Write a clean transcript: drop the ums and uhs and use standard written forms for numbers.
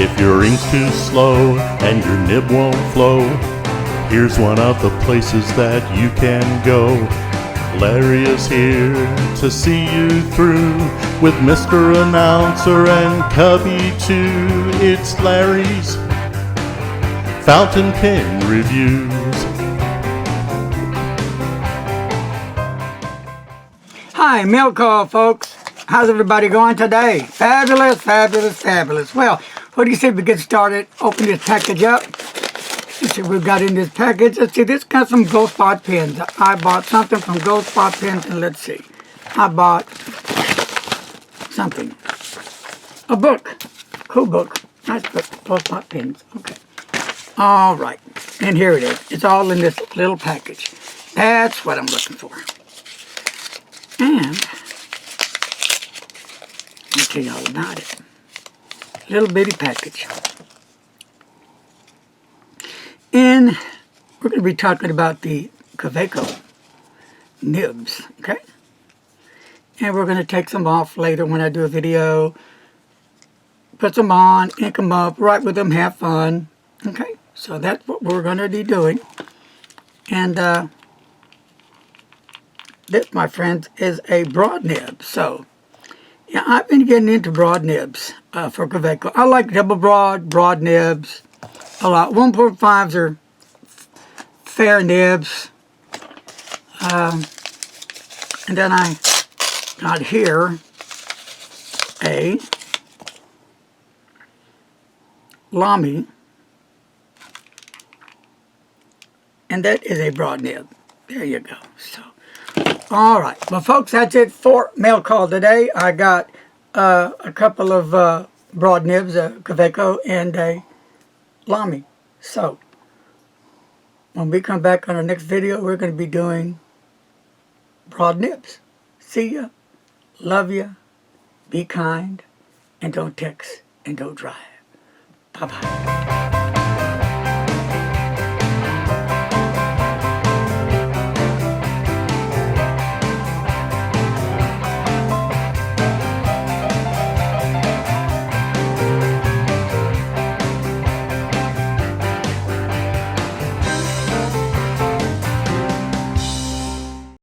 If your ink's too slow and your nib won't flow, here's one of the places that you can go. Larry is here to see you through with Mr. Announcer and Cubby too. It's Larry's Fountain Pen Reviews. Hi, mail call, folks. How's everybody going today? Fabulous, fabulous, fabulous. Well, what do you say we get started? Open this package up. Let's see what we've got in this package. Let's see, this got some Ghost Spot pens. I bought something from Ghost Spot pens, and let's see. I bought something. A book. Cool book. Nice book. Ghost Spot pens. Okay. All right. And here it is. It's all in this little package. That's what I'm looking for. And let me tell you all about it. Little bitty package. And we're going to be talking about the Kaweco nibs, okay? And we're going to take some off later when I do a video. Put some on, ink them up, write with them, have fun. Okay, so that's what we're going to be doing. And this, my friends, is a broad nib. So, yeah, I've been getting into broad nibs for Kaweco. I like double broad nibs a lot. 1.5s are fair nibs. And then I got here a Lamy. And that is a broad nib. There you go. So, all right. Well, folks, that's it for mail call today. I got a couple of broad nibs, a Kaweco and a Lamy. So, when we come back on our next video, we're going to be doing broad nibs. See ya. Love ya. Be kind. And don't text and don't drive. Bye-bye.